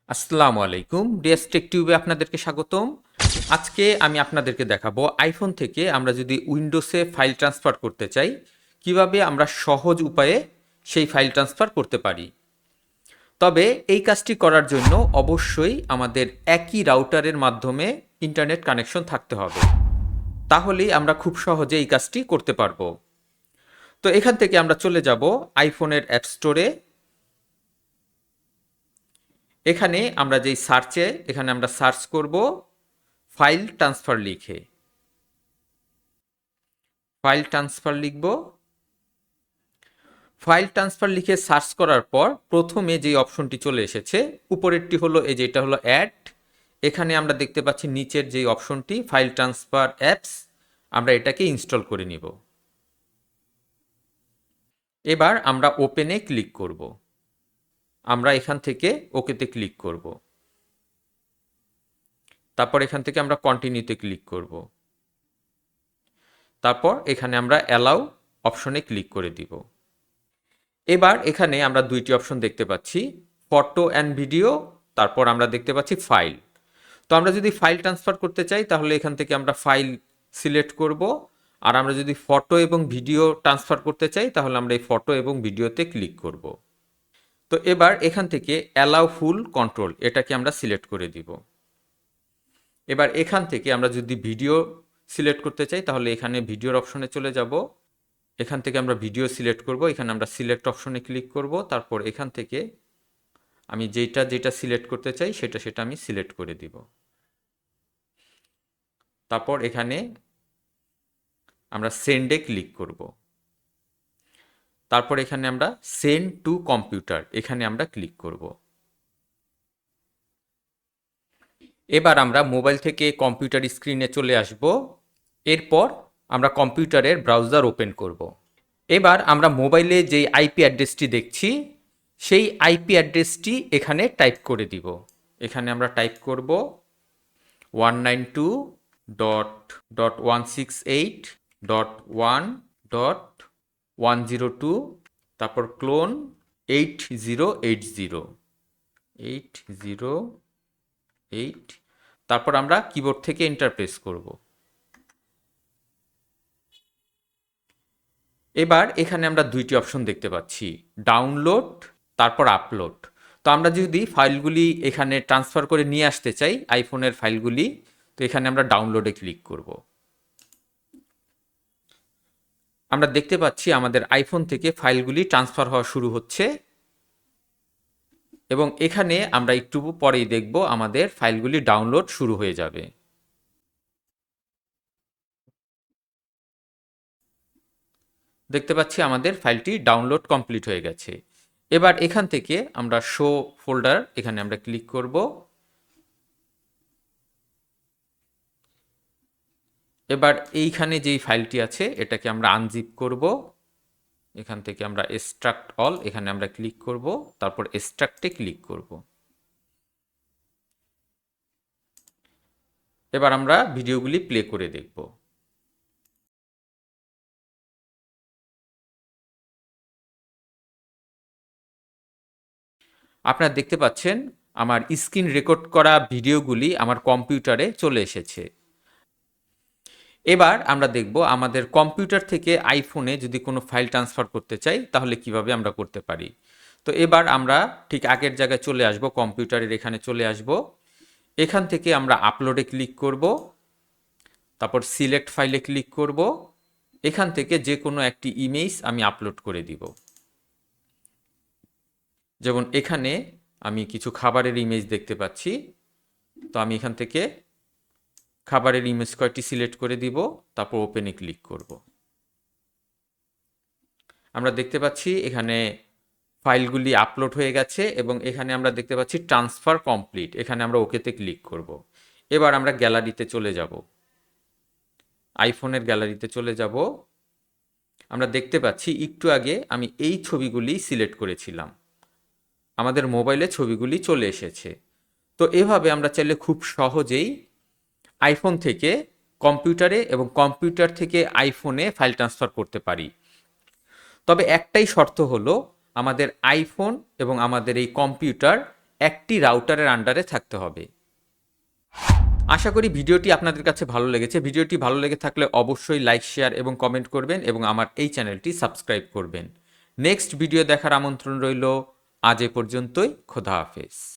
আসসালামু আলাইকুম, DS take টিউবে আপনাদেরকে স্বাগতম। আজকে আমি আপনাদেরকে দেখাবো আইফোন থেকে আমরা যদি উইন্ডোজে ফাইল ট্রান্সফার করতে চাই, কিভাবে আমরা সহজ উপায়ে সেই ফাইল ট্রান্সফার করতে পারি। তবে এই কাজটি করার জন্য অবশ্যই আমাদের একই রাউটারের মাধ্যমে ইন্টারনেট কানেকশন থাকতে হবে, তাহলেই আমরা খুব সহজে এই কাজটি করতে পারবো। তো এখান থেকে আমরা চলে যাব আইফোনের অ্যাপ স্টোরে। এখানে আমরা যেই সার্চে এখানে আমরা সার্চ করব ফাইল ট্রান্সফার লিখে। ফাইল ট্রান্সফার লিখব। ফাইল ট্রান্সফার লিখে সার্চ করার পর প্রথমে যে অপশনটি চলে এসেছে, উপরেরটি হলো এই যে এটা হলো অ্যাড। এখানে আমরা দেখতে পাচ্ছি নিচের যে অপশনটি ফাইল ট্রান্সফার অ্যাপস, আমরা এটাকে ইনস্টল করে নিব। এবার আমরা ওপেনে ক্লিক করব। আমরা এখান থেকে ওকেতে ক্লিক করব। তারপর এখান থেকে আমরা কন্টিনিউতে ক্লিক করব। তারপর এখানে আমরা অ্যালাউ অপশনে ক্লিক করে দিব। এবার এখানে আমরা দুইটি অপশন দেখতে পাচ্ছি, ফটো অ্যান্ড ভিডিও, তারপর আমরা দেখতে পাচ্ছি ফাইল। তো আমরা যদি ফাইল ট্রান্সফার করতে চাই তাহলে এখান থেকে আমরা ফাইল সিলেক্ট করব, আর আমরা যদি ফটো এবং ভিডিও ট্রান্সফার করতে চাই তাহলে আমরা এই ফটো এবং ভিডিওতে ক্লিক করব। তো এবার এখান থেকে অ্যালাউ ফুল কন্ট্রোল এটাকে আমরা সিলেক্ট করে দিব। এবার এখান থেকে আমরা যদি ভিডিও সিলেক্ট করতে চাই তাহলে এখানে ভিডিওর অপশনে চলে যাব। এখান থেকে আমরা ভিডিও সিলেক্ট করব, এখানে আমরা সিলেক্ট অপশনে ক্লিক করব। তারপর এখান থেকে আমি যেটা যেটা সিলেক্ট করতে চাই সেটা আমি সিলেক্ট করে দিব। তারপর এখানে আমরা সেন্ডে ক্লিক করব। তারপর এখানে আমরা সেন্ড টু কম্পিউটার এখানে আমরা ক্লিক করব। এবার আমরা মোবাইল থেকে কম্পিউটার স্ক্রিনে চলে আসব। এরপর আমরা কম্পিউটারের ব্রাউজার ওপেন করব। এবার আমরা মোবাইলে যেই আইপি অ্যাড্রেসটি দেখছি সেই আইপি অ্যাড্রেসটি এখানে টাইপ করে দিব। এখানে আমরা টাইপ করব 192.168.1.102, তারপর ক্লোন 8080, তারপর আমরা কিবোর্ড থেকে এন্টার প্রেস করব। এবার এখানে আমরা দুইটি অপশন দেখতে পাচ্ছি, ডাউনলোড তারপর আপলোড। তো আমরা যদি ফাইলগুলি এখানে ট্রান্সফার করে নিয়ে আসতে চাই আইফোনের ফাইলগুলি, তো এখানে আমরা ডাউনলোডে ক্লিক করব। আমরা দেখতে পাচ্ছি আমাদের আইফোন থেকে ফাইলগুলি ট্রান্সফার হওয়া শুরু হচ্ছে, এবং এখানে আমরা একটু পরেই দেখব আমাদের ফাইলগুলি ডাউনলোড শুরু হয়ে যাবে। দেখতে পাচ্ছি আমাদের ফাইলটি ডাউনলোড কমপ্লিট হয়ে গেছে। এবার এখান থেকে আমরা শো ফোল্ডার এখানে আমরা ক্লিক করব। এবার এইখানে যেই ফাইলটি আছে এটাকে আমরা আনজিপ করব। এখান থেকে আমরা এক্সট্রাক্ট অল এখানে আমরা ক্লিক করব, তারপর এক্সট্রাক্টে ক্লিক করব। এবার আমরা ভিডিওগুলি প্লে করে দেখব। আপনারা দেখতে পাচ্ছেন আমার স্ক্রিন রেকর্ড করা ভিডিওগুলি আমার কম্পিউটারে চলে এসেছে। এবার আমরা দেখব আমাদের কম্পিউটার থেকে আইফোনে যদি কোনো ফাইল ট্রান্সফার করতে চাই তাহলে কিভাবে আমরা করতে পারি। তো এবার আমরা ঠিক আগের জায়গায় চলে আসব, কম্পিউটারের এখানে চলে আসব। এখান থেকে আমরা আপলোডে ক্লিক করব, তারপর সিলেক্ট ফাইলে ক্লিক করব। এখান থেকে যে কোনো একটি ইমেজ আমি আপলোড করে দিব। যেমন এখানে আমি কিছু খাবারের ইমেজ দেখতে পাচ্ছি, তো আমি এখান থেকে খাবারের ইমেজ কয়টি সিলেক্ট করে দিব, তারপর ওপেনে ক্লিক করব। আমরা দেখতে পাচ্ছি এখানে ফাইলগুলি আপলোড হয়ে গেছে, এবং এখানে আমরা দেখতে পাচ্ছি ট্রান্সফার কমপ্লিট, এখানে আমরা ওকেতে ক্লিক করব। এবার আমরা গ্যালারিতে চলে যাব, আইফোনের গ্যালারিতে চলে যাব। আমরা দেখতে পাচ্ছি একটু আগে আমি এই ছবিগুলি সিলেক্ট করেছিলাম, আমাদের মোবাইলে ছবিগুলি চলে এসেছে। তো এভাবে আমরা চাইলে খুব সহজেই আইফোন থেকে কম্পিউটারে এবং কম্পিউটার থেকে আইফোনে ফাইল ট্রান্সফার করতে পারি। তবে একটাই শর্ত হলো আমাদের আইফোন এবং আমাদের এই কম্পিউটার একটি রাউটারের আন্ডারে থাকতে হবে। আশা করি ভিডিওটি আপনাদের কাছে ভালো লেগেছে। ভিডিওটি ভালো লেগে থাকলে অবশ্যই লাইক, শেয়ার এবং কমেন্ট করবেন এবং আমার এই চ্যানেলটি সাবস্ক্রাইব করবেন। নেক্সট ভিডিও দেখার আমন্ত্রণ রইল। আজ এ পর্যন্তই। খোদা হাফেজ।